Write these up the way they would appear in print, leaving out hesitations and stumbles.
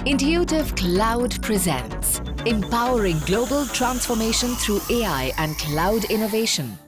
Intuitive.Cloud presents Empowering Global Transformation through AI and Cloud Innovation.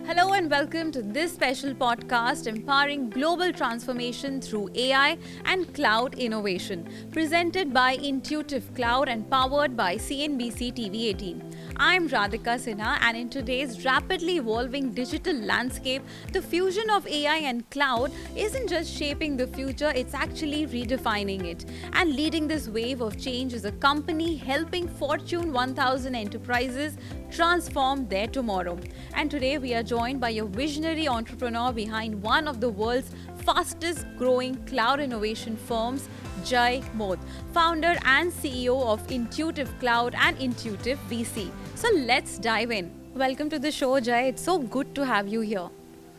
Hello and welcome to this special podcast, Empowering Global Transformation through AI and Cloud Innovation, presented by Intuitive.Cloud and powered by CNBC-TV18. I'm Radhika Sinha, and in today's rapidly evolving digital landscape, the fusion of AI and cloud isn't just shaping the future, it's actually redefining it. And leading this wave of change is a company helping Fortune 1000 enterprises transform their tomorrow. And today we are joined by a visionary entrepreneur behind one of the world's fastest growing cloud innovation firms, Modh, founder and CEO of Intuitive.Cloud and Intuitive VC. So let's dive in. Welcome to the show, Jai. It's so good to have you here.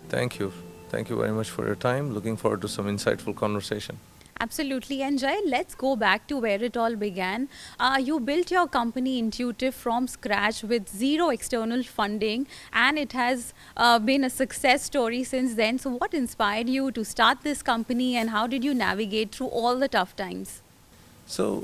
Thank you. Thank you very much for your time. Looking forward to some insightful conversation. Absolutely. And Jai, let's go back to where it all began. You built your company Intuitive from scratch with zero external funding, and it has been a success story since then. So what inspired you to start this company, and how did you navigate through all the tough times? So,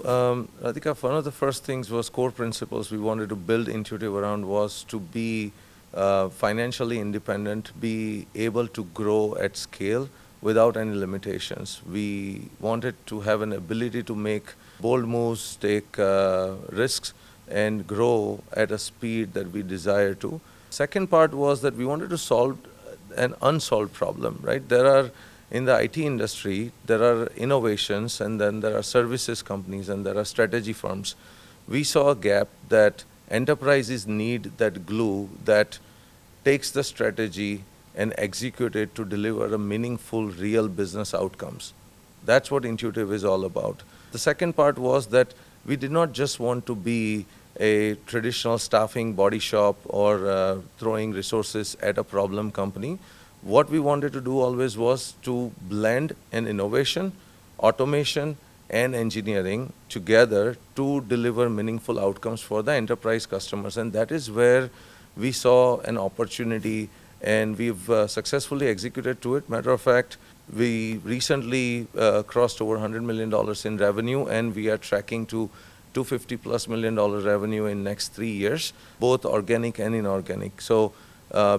Radhika, one of the first things was core principles we wanted to build Intuitive around was to be financially independent, be able to grow at scale without any limitations. We wanted to have an ability to make bold moves, take risks, and grow at a speed that we desire to. Second part was that we wanted to solve an unsolved problem, right? In the IT industry, there are innovations, and then there are services companies, and there are strategy firms. We saw a gap that enterprises need that glue that takes the strategy and execute it to deliver a meaningful, real business outcomes. That's what Intuitive is all about. The second part was that we did not just want to be a traditional staffing body shop or throwing resources at a problem company. What we wanted to do always was to blend an innovation, automation, and engineering together to deliver meaningful outcomes for the enterprise customers. And that is where we saw an opportunity, and we've successfully executed to it. Matter of fact, we recently crossed over $100 million in revenue, and we are tracking to $250+ million revenue in next 3 years, both organic and inorganic. So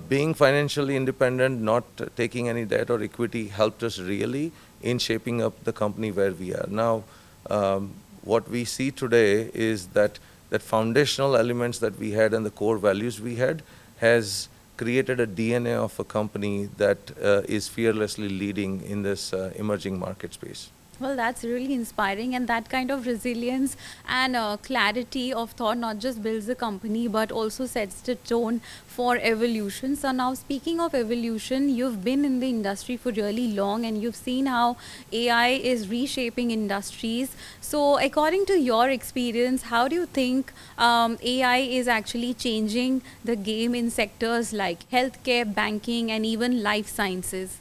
being financially independent, not taking any debt or equity, helped us really in shaping up the company where we are. Now, what we see today is that foundational elements that we had and the core values we had has created a DNA of a company that is fearlessly leading in this emerging market space. Well, that's really inspiring, and that kind of resilience and clarity of thought not just builds a company but also sets the tone for evolution. So now, speaking of evolution, you've been in the industry for really long, and you've seen how AI is reshaping industries. So according to your experience, how do you think AI is actually changing the game in sectors like healthcare, banking, and even life sciences?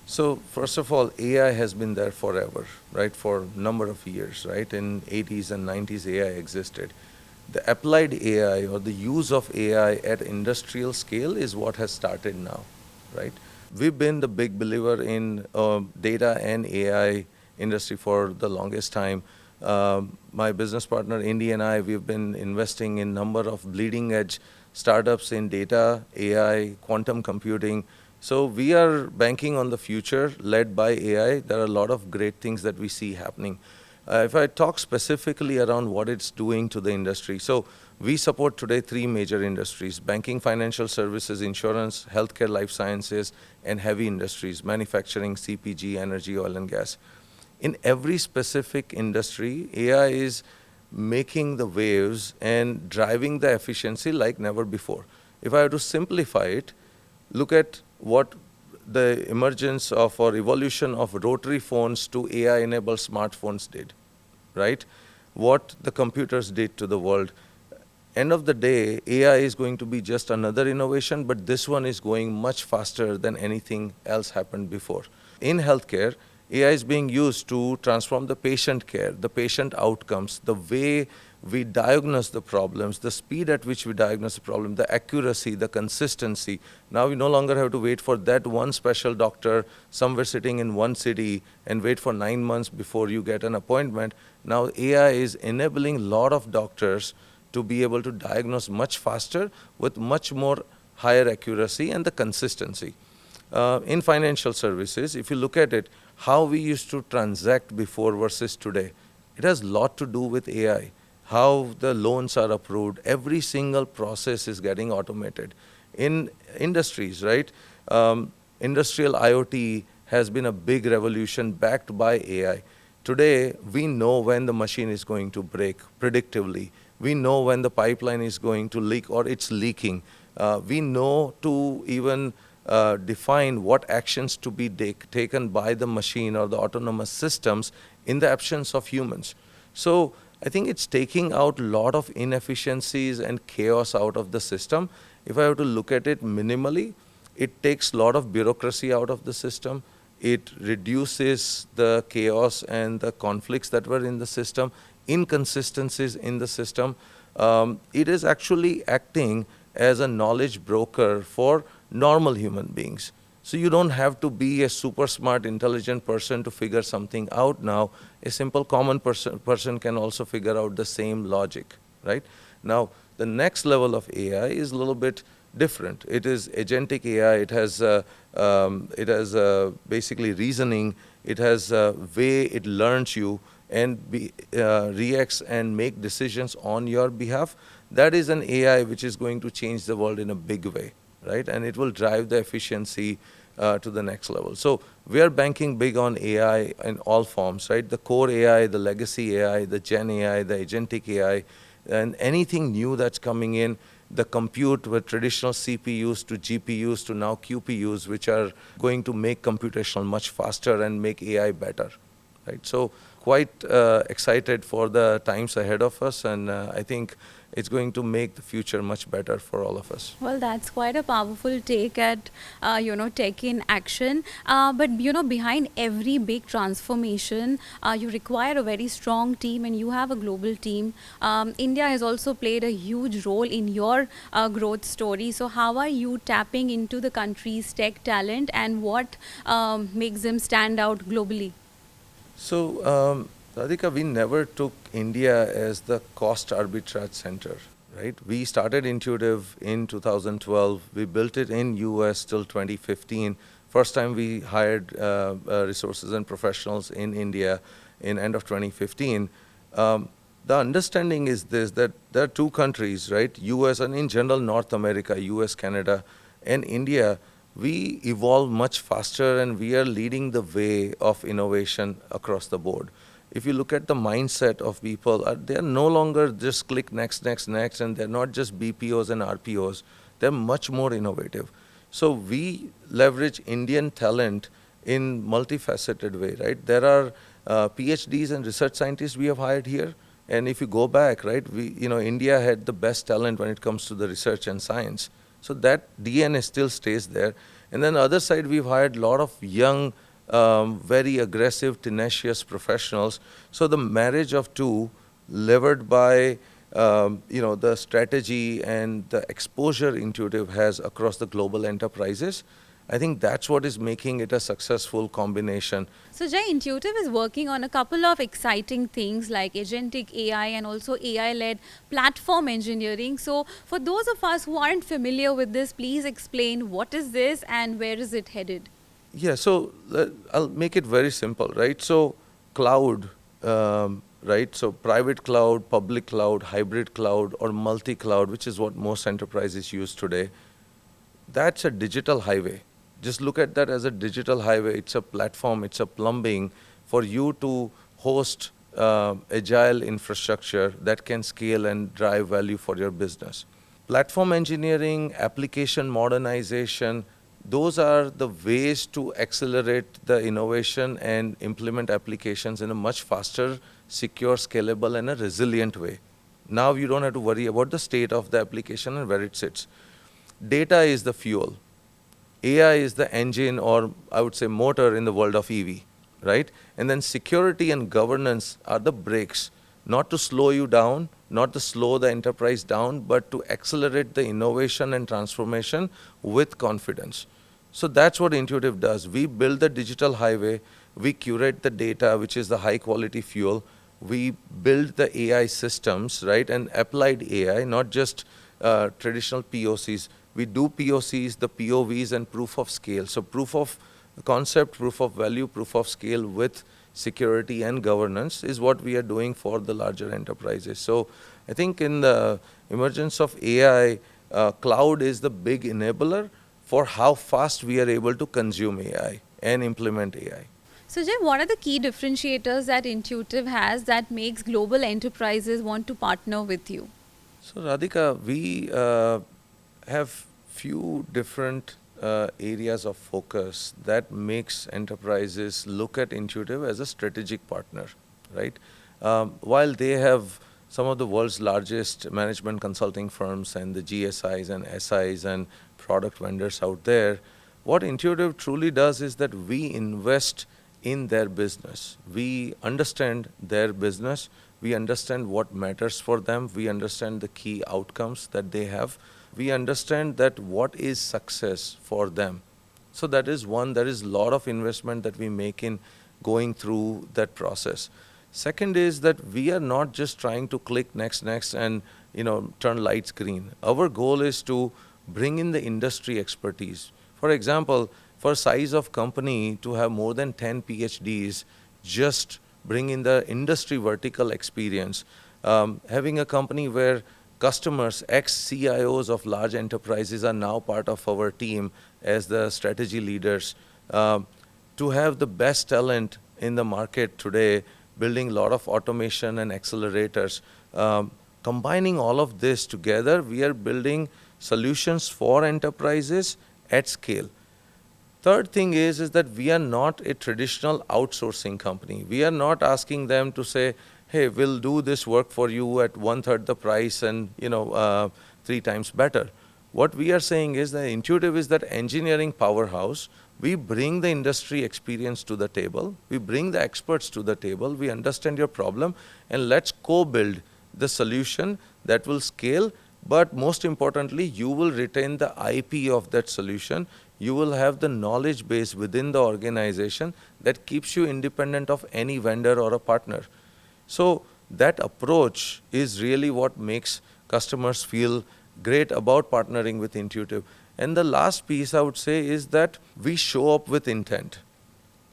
So first of all, AI has been there forever, right? For a number of years, right? In 80s and 90s, AI existed. The applied AI or the use of AI at industrial scale is what has started now, right? We've been the big believer in data and AI industry for the longest time. My business partner, Indy, and I, we've been investing in number of bleeding edge startups in data, AI, quantum computing. So we are banking on the future led by AI. There are a lot of great things that we see happening. If I talk specifically around what it's doing to the industry, so we support today 3 major industries: banking, financial services, insurance, healthcare, life sciences, and heavy industries, manufacturing, CPG, energy, oil and gas. In every specific industry, AI is making the waves and driving the efficiency like never before. If I were to simplify it, look at what the emergence of or evolution of rotary phones to AI-enabled smartphones did, right? What the computers did to the world. End of the day, AI is going to be just another innovation, but this one is going much faster than anything else happened before. In healthcare, AI is being used to transform the patient care, the patient outcomes, the way we diagnose the problems, the speed at which we diagnose the problem, the accuracy, the consistency. Now we no longer have to wait for that one special doctor somewhere sitting in one city and wait for 9 months before you get an appointment. Now AI is enabling a lot of doctors to be able to diagnose much faster with much more higher accuracy and the consistency. In financial services, if you look at it, how we used to transact before versus today, it has a lot to do with AI. How the loans are approved, every single process is getting automated. In industries, right? Industrial IoT has been a big revolution backed by AI. Today, we know when the machine is going to break predictively. We know when the pipeline is going to leak or it's leaking. We know to even define what actions to be taken by the machine or the autonomous systems in the absence of humans. So I think it's taking out a lot of inefficiencies and chaos out of the system. If I have to look at it minimally, it takes a lot of bureaucracy out of the system. It reduces the chaos and the conflicts that were in the system, inconsistencies in the system. It is actually acting as a knowledge broker for normal human beings. So you don't have to be a super smart, intelligent person to figure something out now. A simple common person can also figure out the same logic, right? Now, the next level of AI is a little bit different. It is agentic AI. It has basically reasoning. It has a way it learns you and reacts and make decisions on your behalf. That is an AI which is going to change the world in a big way, right? And it will drive the efficiency to the next level. So we are banking big on AI in all forms, right? The core AI, the legacy AI, the Gen AI, the agentic AI, and anything new that's coming in, the compute with traditional CPUs to GPUs to now QPUs, which are going to make computational much faster and make AI better, right? So quite excited for the times ahead of us, and I think it's going to make the future much better for all of us. Well, that's quite a powerful take at, tech in action. But, behind every big transformation, you require a very strong team, and you have a global team. India has also played a huge role in your growth story. So how are you tapping into the country's tech talent, and what makes them stand out globally? So, Radhika, we never took India as the cost arbitrage center, right? We started Intuitive in 2012. We built it in US till 2015. First time we hired resources and professionals in India in end of 2015. The understanding is this, that there are two countries, right? US and in general North America, US, Canada, and India. We evolve much faster and we are leading the way of innovation across the board. If you look at the mindset of people, they are no longer just click next, next, next, and they're not just BPOs and RPOs. They're much more innovative. So we leverage Indian talent in multifaceted way, right? There are PhDs and research scientists we have hired here. And if you go back, right, India had the best talent when it comes to the research and science. So that DNA still stays there. And then the other side, we've hired a lot of young, very aggressive, tenacious professionals. So the marriage of two, levered by the strategy and the exposure Intuitive has across the global enterprises, I think that's what is making it a successful combination. So Jay, Intuitive is working on a couple of exciting things like agentic AI and also AI-led platform engineering. So for those of us who aren't familiar with this, please explain what is this and where is it headed? Yeah, so I'll make it very simple, right? So cloud, right? So private cloud, public cloud, hybrid cloud, or multi-cloud, which is what most enterprises use today, that's a digital highway. Just look at that as a digital highway. It's a platform, it's a plumbing for you to host agile infrastructure that can scale and drive value for your business. Platform engineering, application modernization, those are the ways to accelerate the innovation and implement applications in a much faster, secure, scalable, and a resilient way. Now you don't have to worry about the state of the application and where it sits. Data is the fuel. AI is the engine, or I would say motor in the world of EV, right? And then security and governance are the brakes. not to slow you down, not to slow the enterprise down, but to accelerate the innovation and transformation with confidence. So that's what Intuitive does. We build the digital highway, we curate the data, which is the high quality fuel. We build the AI systems, right, and applied AI, not just traditional POCs. We do POCs, the POVs, and proof of scale. So proof of concept, proof of value, proof of scale with security and governance is what we are doing for the larger enterprises. So I think in the emergence of AI, cloud is the big enabler for how fast we are able to consume AI and implement AI. So, Jay, what are the key differentiators that Intuitive has that makes global enterprises want to partner with you? So, Radhika, we have few different areas of focus that makes enterprises look at Intuitive as a strategic partner, right? While they have some of the world's largest management consulting firms and the GSIs and SIs and product vendors out there, what Intuitive truly does is that we invest in their business. We understand their business. We understand what matters for them. We understand the key outcomes that they have. We understand that what is success for them. So that is one, there is a lot of investment that we make in going through that process. Second is that we are not just trying to click next and turn lights green. Our goal is to bring in the industry expertise. For example, for size of company to have more than 10 PhDs, just bring in the industry vertical experience. Having a company where customers, ex-CIOs of large enterprises are now part of our team as the strategy leaders. To have the best talent in the market today, building a lot of automation and accelerators. Combining all of this together, we are building solutions for enterprises at scale. Third thing is that we are not a traditional outsourcing company. We are not asking them to say, hey, we'll do this work for you at 1/3 the price and 3 times better. What we are saying is that Intuitive is that engineering powerhouse. We bring the industry experience to the table. We bring the experts to the table. We understand your problem, and let's co-build the solution that will scale. But most importantly, you will retain the IP of that solution. You will have the knowledge base within the organization that keeps you independent of any vendor or a partner. So that approach is really what makes customers feel great about partnering with Intuitive. And the last piece I would say is that we show up with intent.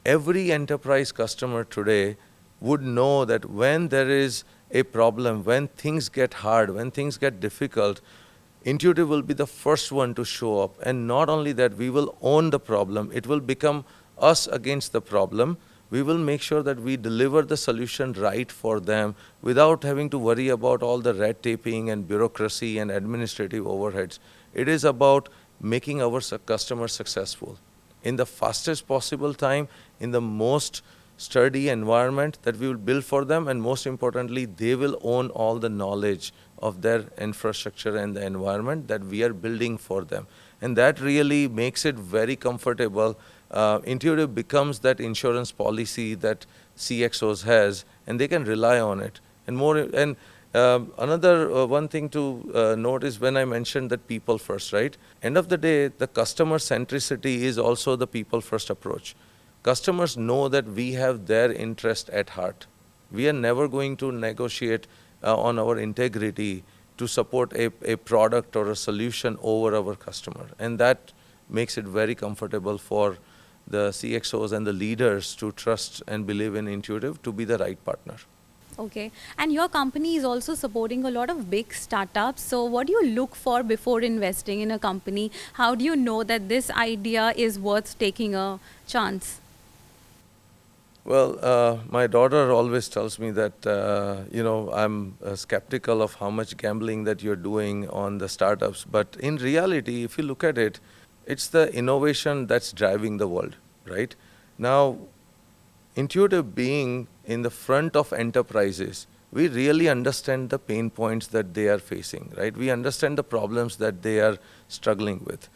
Every enterprise customer today would know that when there is a problem, when things get hard, when things get difficult, Intuitive will be the first one to show up. And not only that, we will own the problem. It will become us against the problem. We will make sure that we deliver the solution right for them without having to worry about all the red taping and bureaucracy and administrative overheads. It is about making our customers successful in the fastest possible time, in the most sturdy environment that we will build for them, and most importantly, they will own all the knowledge of their infrastructure and the environment that we are building for them. And that really makes it very comfortable. Intuitive becomes that insurance policy that CXOs has, and they can rely on it. And another one thing to note is when I mentioned that people first, right? End of the day, the customer centricity is also the people first approach. Customers know that we have their interest at heart. We are never going to negotiate on our integrity to support a product or a solution over our customer. And that makes it very comfortable for the CXOs and the leaders to trust and believe in Intuitive to be the right partner. Okay. And your company is also supporting a lot of big startups. So what do you look for before investing in a company? How do you know that this idea is worth taking a chance? Well, my daughter always tells me that, I'm skeptical of how much gambling that you're doing on the startups. But in reality, if you look at it, it's the innovation that's driving the world, right? Now, Intuitive being in the front of enterprises, we really understand the pain points that they are facing, right? We understand the problems that they are struggling with.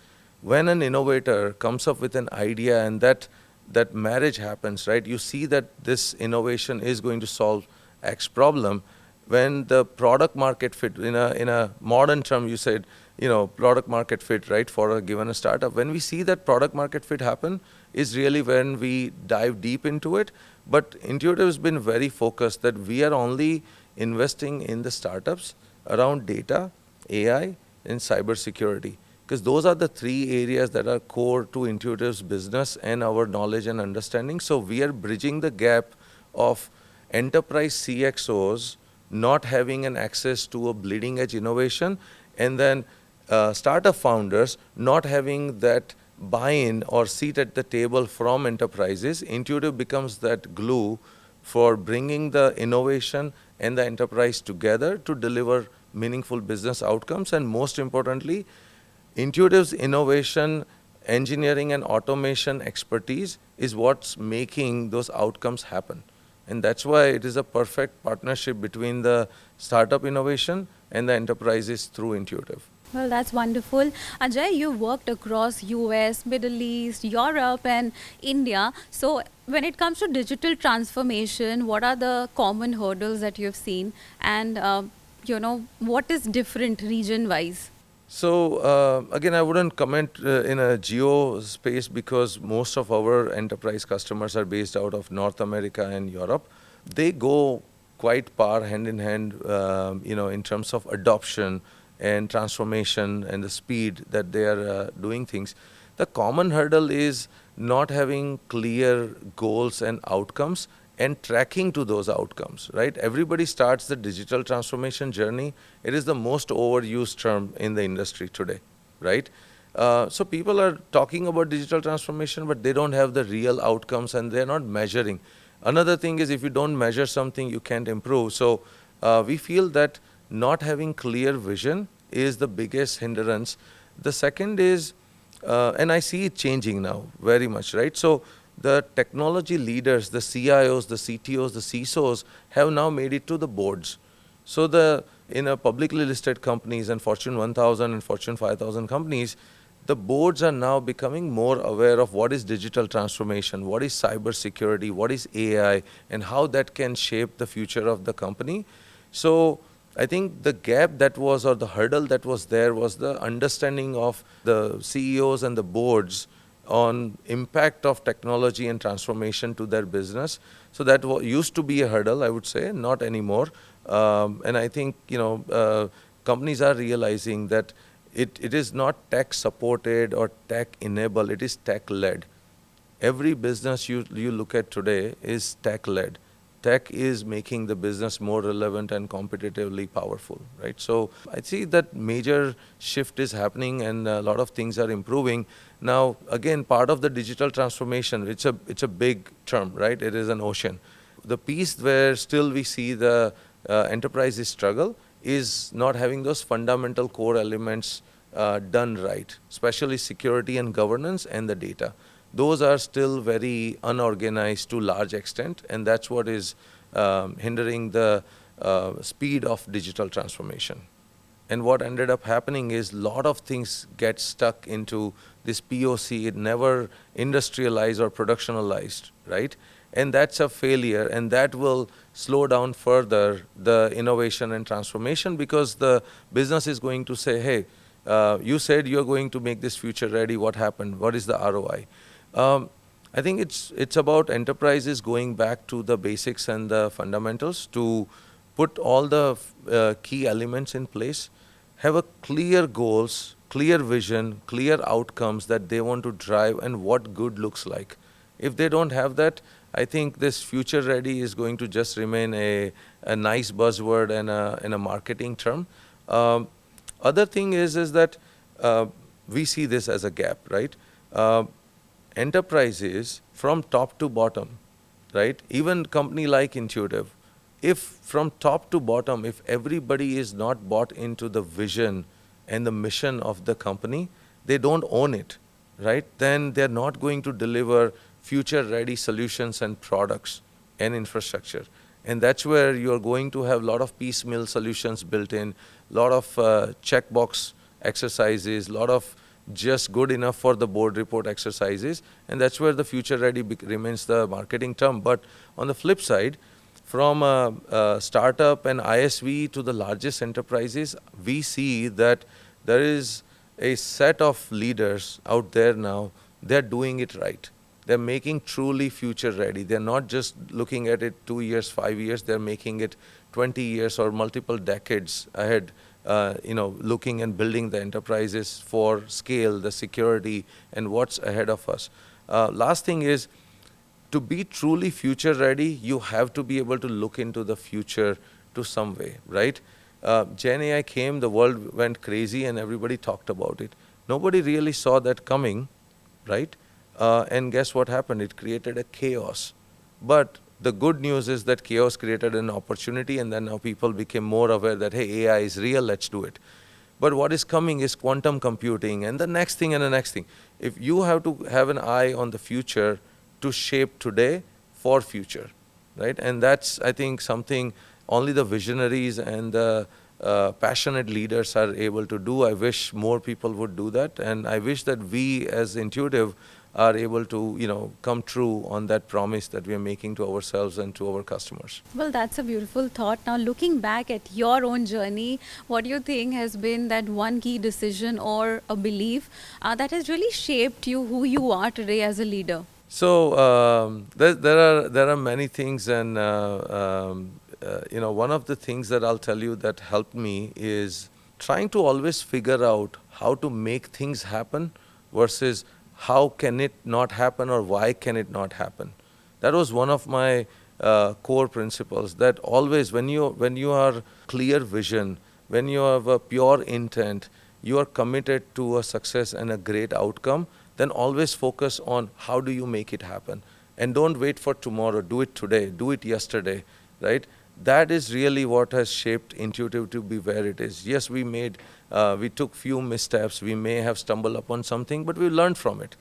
When an innovator comes up with an idea and that marriage happens, right? You see that this innovation is going to solve X problem, when the product market fit, in a modern term, you said, product market fit, right, for a given a startup. When we see that product market fit happen is really when we dive deep into it. But Intuitive has been very focused that we are only investing in the startups around data, AI, and cybersecurity, because those are the three areas that are core to Intuitive's business and our knowledge and understanding. So we are bridging the gap of enterprise CXOs not having an access to a bleeding edge innovation, and then startup founders not having that buy-in or seat at the table from enterprises. Intuitive becomes that glue for bringing the innovation and the enterprise together to deliver meaningful business outcomes. And most importantly, Intuitive's innovation, engineering, and automation expertise is what's making those outcomes happen. And that's why it is a perfect partnership between the startup innovation and the enterprises through Intuitive. Well, that's wonderful. Ajay, you worked across US, Middle East, Europe, and India. So when it comes to digital transformation, what are the common hurdles that you've seen? And, what is different region-wise? So again, I wouldn't comment in a geo space because most of our enterprise customers are based out of North America and Europe. They go quite par hand in hand, in terms of adoption and transformation and the speed that they are doing things. The common hurdle is not having clear goals and outcomes and tracking to those outcomes, right? Everybody starts the digital transformation journey. It is the most overused term in the industry today, right? So people are talking about digital transformation, but they don't have the real outcomes and they're not measuring. Another thing is if you don't measure something, you can't improve. So we feel that not having clear vision is the biggest hindrance. The second is, and I see it changing now very much, right? So the technology leaders, the CIOs, the CTOs, the CISOs have now made it to the boards. So in a publicly listed companies and Fortune 1000 and Fortune 5000 companies, the boards are now becoming more aware of what is digital transformation, what is cybersecurity, what is AI, and how that can shape the future of the company. So I think the gap that was, or the hurdle that was there, was the understanding of the CEOs and the boards on impact of technology and transformation to their business. So that used to be a hurdle, I would say, not anymore. And I think companies are realizing that it is not tech supported or tech enabled, it is tech led. Every business you look at today is tech led. Tech is making the business more relevant and competitively powerful, right? So I see that major shift is happening and a lot of things are improving. Now, again, part of the digital transformation, it's a big term, right? It is an ocean. The piece where still we see the enterprises struggle is not having those fundamental core elements done right, especially security and governance and the data. Those are still very unorganized to large extent, and that's what is hindering the speed of digital transformation. And what ended up happening is a lot of things get stuck into this POC. It never industrialized or productionalized, right? And that's a failure, and that will slow down further the innovation and transformation because the business is going to say, hey, you said you're going to make this future ready. What happened? What is the ROI? I think it's about enterprises going back to the basics and the fundamentals to put all the key elements in place, have a clear goals, clear vision, clear outcomes that they want to drive and what good looks like. If they don't have that, I think this future ready is going to just remain a nice buzzword and a marketing term. Other thing is that we see this as a gap, right? Enterprises from top to bottom, right? Even company like Intuitive, if from top to bottom, if everybody is not bought into the vision and the mission of the company, they don't own it, right? Then they're not going to deliver future-ready solutions and products and infrastructure. And that's where you're going to have a lot of piecemeal solutions built in, a lot of checkbox exercises, a lot of just good enough for the board report exercises. And that's where the future-ready remains the marketing term. But on the flip side, from a startup and ISV to the largest enterprises, we see that there is a set of leaders out there now. They're doing it right. They're making truly future ready. They're not just looking at it 2 years, 5 years. They're making it 20 years or multiple decades ahead, looking and building the enterprises for scale, the security, and what's ahead of us. Last thing is, to be truly future ready, you have to be able to look into the future to some way, right? Gen AI came, the world went crazy and everybody talked about it. Nobody really saw that coming, right? And guess what happened? It created a chaos. But the good news is that chaos created an opportunity, and then now people became more aware that, hey, AI is real, let's do it. But what is coming is quantum computing and the next thing and the next thing. If you have to have an eye on the future to shape today for future, right? And that's, I think, something only the visionaries and the passionate leaders are able to do. I wish more people would do that, and I wish that we as Intuitive are able to, come true on that promise that we are making to ourselves and to our customers. Well, that's a beautiful thought. Now, looking back at your own journey, what do you think has been that one key decision or a belief that has really shaped you, who you are today as a leader? So there are many things, and one of the things that I'll tell you that helped me is trying to always figure out how to make things happen versus how can it not happen or why can it not happen. That was one of my core principles, that always when you are clear vision, when you have a pure intent, you are committed to a success and a great outcome, then always focus on how do you make it happen. And don't wait for tomorrow, do it today, do it yesterday, right? That is really what has shaped Intuitive to be where it is. Yes, we took few missteps, we may have stumbled upon something, but we learned from it.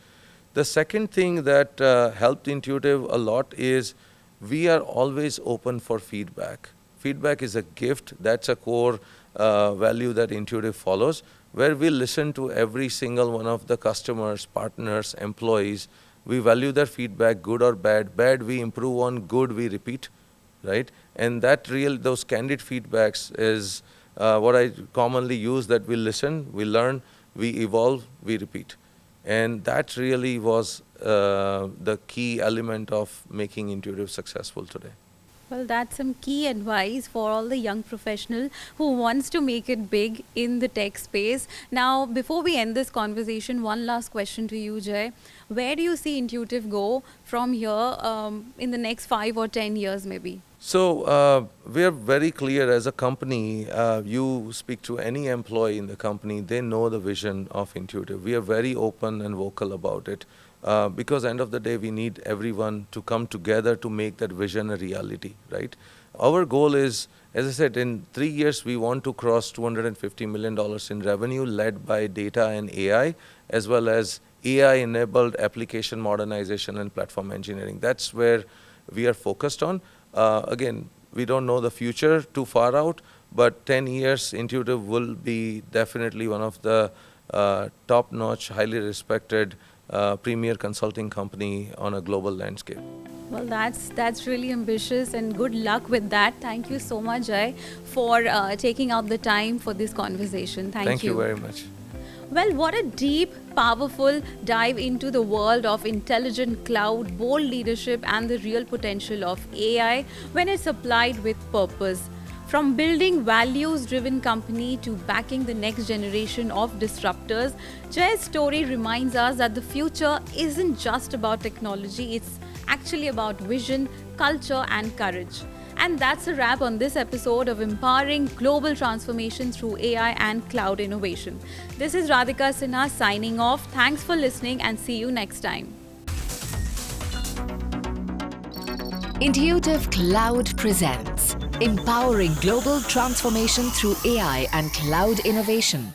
The second thing that helped Intuitive a lot is we are always open for feedback. Feedback is a gift. That's a core value that Intuitive follows, where we listen to every single one of the customers, partners, employees. We value their feedback, good or bad. Bad we improve on, good we repeat, right? And those candid feedbacks is what I commonly use, that we listen, we learn, we evolve, we repeat. And that really was the key element of making Intuitive successful today. Well, that's some key advice for all the young professional who wants to make it big in the tech space. Now, before we end this conversation, one last question to you, Jay. Where do you see Intuitive go from here in the next 5 or 10 years maybe? So we are very clear as a company. You speak to any employee in the company, they know the vision of Intuitive. We are very open and vocal about it. Because end of the day, we need everyone to come together to make that vision a reality, right? Our goal is, as I said, in 3 years, we want to cross $250 million in revenue led by data and AI, as well as AI-enabled application modernization and platform engineering. That's where we are focused on. Again, we don't know the future too far out, but 10 years, Intuitive will be definitely one of the top-notch, highly respected premier consulting company on a global landscape. Well, that's really ambitious, and good luck with that. Thank you so much, Jai, for taking out the time for this conversation. Thank you very much. Well, what a deep, powerful dive into the world of intelligent cloud, bold leadership, and the real potential of AI when it's applied with purpose. From building values-driven company to backing the next generation of disruptors, Jay's story reminds us that the future isn't just about technology, it's actually about vision, culture, and courage. And that's a wrap on this episode of Empowering Global Transformation through AI and Cloud Innovation. This is Radhika Sinha signing off. Thanks for listening and see you next time. Intuitive Cloud presents Empowering Global Transformation through AI and Cloud Innovation.